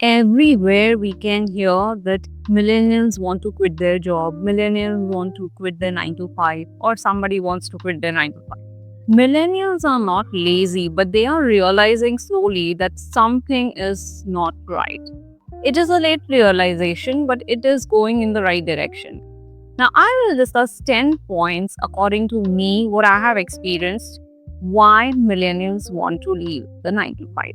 Everywhere we can hear that millennials want to quit their job, millennials want to quit their 9 to 5, or somebody wants to quit their 9 to 5. Millennials are not lazy, but they are realizing slowly that something is not right. It is a late realization, but it is going in the right direction. Now, I will discuss 10 points according to me, what I have experienced, why millennials want to leave the 9 to 5.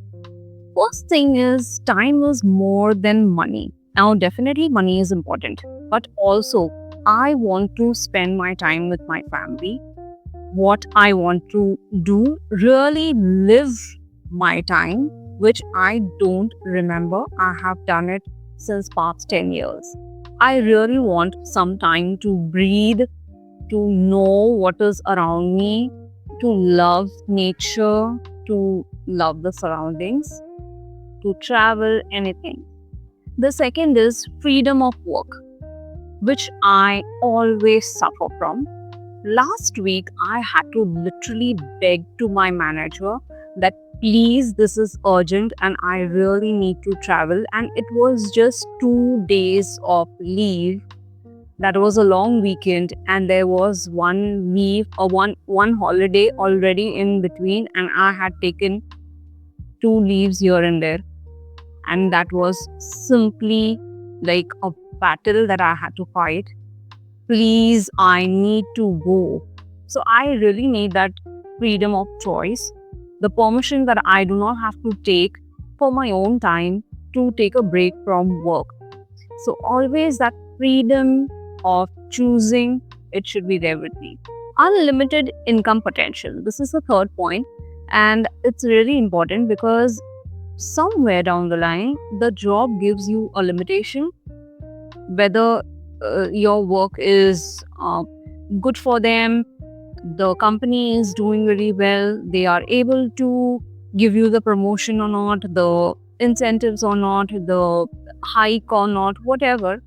First thing is, time is more than money. Now, definitely, money is important, but also, I want to spend my time with my family. What I want to do, really live my time, which I don't remember. I have done it since past 10 years. I really want some time to breathe, to know what is around me, to love nature, to love the surroundings, to travel, anything. The second is freedom of work, which I always suffer from. Last week, I had to literally beg to my manager that please, this is urgent and I really need to travel. And it was just 2 days of leave. That was a long weekend, and there was one leave or one holiday already in between, and I had taken 2 leaves here and there. And that was simply like a battle that I had to fight. Please, I need to go. So I really need that freedom of choice, the permission that I do not have to take for my own time to take a break from work. So always that freedom of choosing, it should be there with me. Unlimited income potential. This is the third point, and it's really important because somewhere down the line, the job gives you a limitation, whether your work is good for them, the company is doing really well, they are able to give you the promotion or not, the incentives or not, the hike or not, whatever,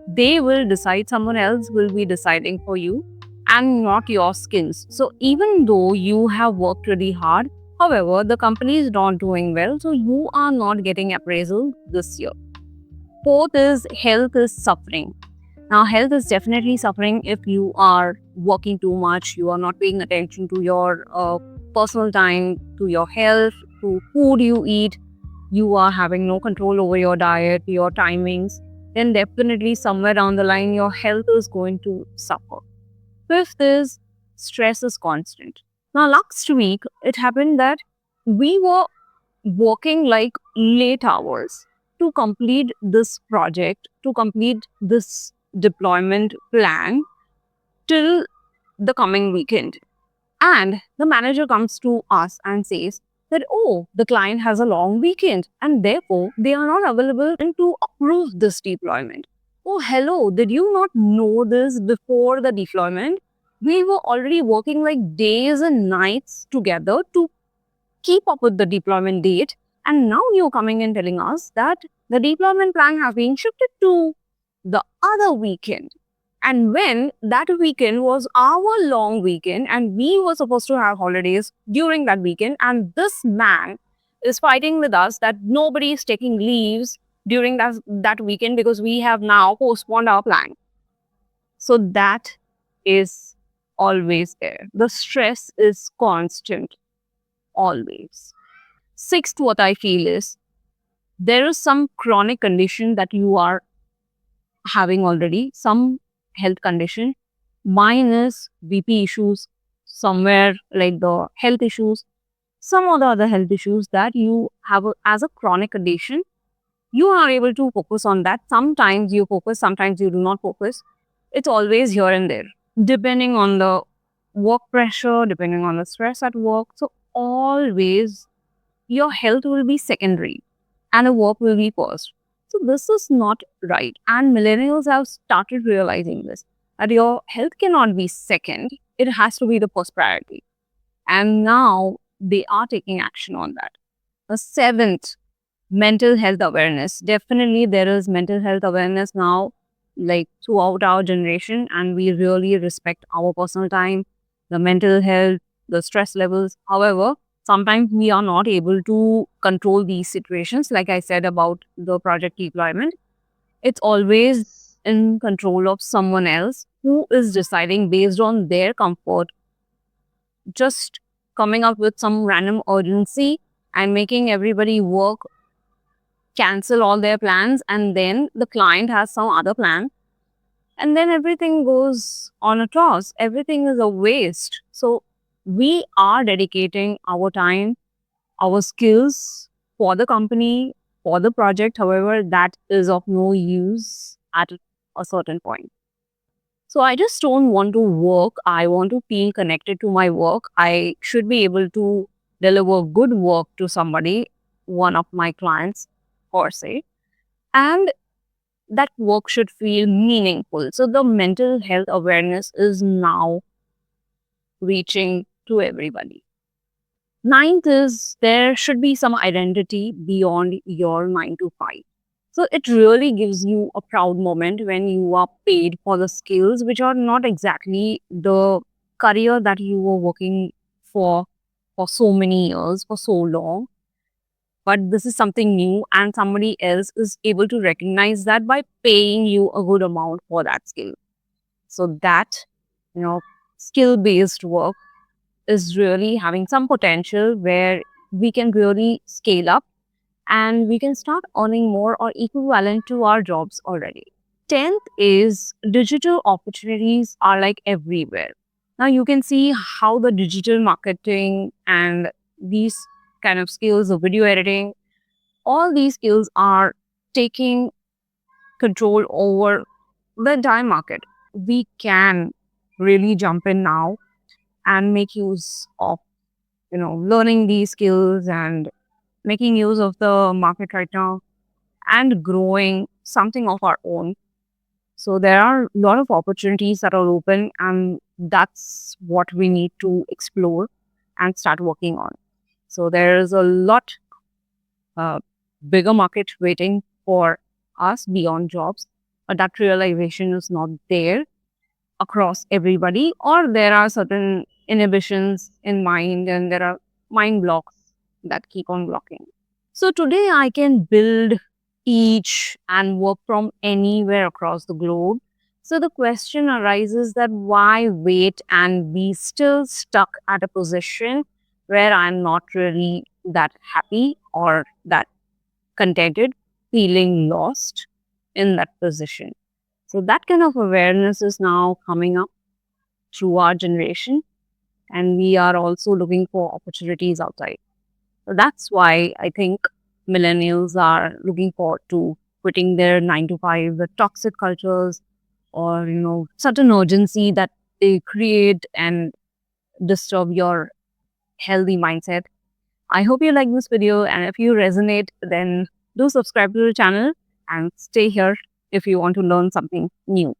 they will decide, someone else will be deciding for you and not your skills. So even though you have worked really hard, however, the company is not doing well, so you are not getting appraisal this year. Fourth is health is suffering. Now, health is definitely suffering if you are working too much, you are not paying attention to your personal time, to your health, to food you eat, you are having no control over your diet, your timings, then definitely somewhere down the line, your health is going to suffer. Fifth is stress is constant. Now, last week, it happened that we were working like late hours to complete this project, to complete this deployment plan till the coming weekend. And the manager comes to us and says that, oh, the client has a long weekend and therefore they are not available and to approve this deployment. Oh, hello, did you not know this before the deployment? We were already working like days and nights together to keep up with the deployment date. And now you're coming and telling us that the deployment plan has been shifted to the other weekend. And when that weekend was our long weekend and we were supposed to have holidays during that weekend, and this man is fighting with us that nobody is taking leaves during that weekend because we have now postponed our plan. So that is always there. The stress is constant, always. Sixth, what I feel is there is some chronic condition that you are having already, some health condition. Mine is BP issues, somewhere like the health issues, some of the other health issues that you have as a chronic condition. You are able to focus on that. Sometimes you focus, sometimes you do not focus. It's always here and there, depending on the work pressure, depending on the stress at work. So always your health will be secondary and the work will be first. So this is not right. And millennials have started realizing this, that your health cannot be second. It has to be the first priority. And now they are taking action on that. The seventh, mental health awareness. Definitely there is mental health awareness now, like throughout our generation, and we really respect our personal time, the mental health, the stress levels. However, sometimes we are not able to control these situations. Like I said about the project deployment, it's always in control of someone else who is deciding based on their comfort, just coming up with some random urgency and making everybody work, cancel all their plans, and then the client has some other plan, and then everything goes on a toss. Everything is a waste. So we are dedicating our time, our skills for the company, for the project. However, that is of no use at a certain point. So I just don't want to work. I want to feel connected to my work. I should be able to deliver good work to somebody, one of my clients, per se. And that work should feel meaningful. So the mental health awareness is now reaching to everybody. Ninth is there should be some identity beyond your 9 to 5. So it really gives you a proud moment when you are paid for the skills which are not exactly the career that you were working for for so many years, for so long. But this is something new, and somebody else is able to recognize that by paying you a good amount for that skill. So that, you know, skill based work is really having some potential where we can really scale up and we can start earning more or equivalent to our jobs already. 10th is digital opportunities are like everywhere. Now you can see how the digital marketing and these kind of skills of video editing, all these skills are taking control over the entire market. We can really jump in now and make use of, learning these skills and making use of the market right now and growing something of our own. So there are a lot of opportunities that are open, and that's what we need to explore and start working on. So there is a lot bigger market waiting for us beyond jobs, but that realization is not there across everybody, or there are certain inhibitions in mind and there are mind blocks that keep on blocking. So today I can build, teach, and work from anywhere across the globe. So the question arises that why wait and be still stuck at a position where I'm not really that happy or that contented, feeling lost in that position. So that kind of awareness is now coming up through our generation, and we are also looking for opportunities outside. So that's why I think millennials are looking forward to quitting their 9 to 5, the toxic cultures, or certain urgency that they create and disturb your healthy mindset. I hope you like this video, and if you resonate, then do subscribe to the channel and stay here if you want to learn something new.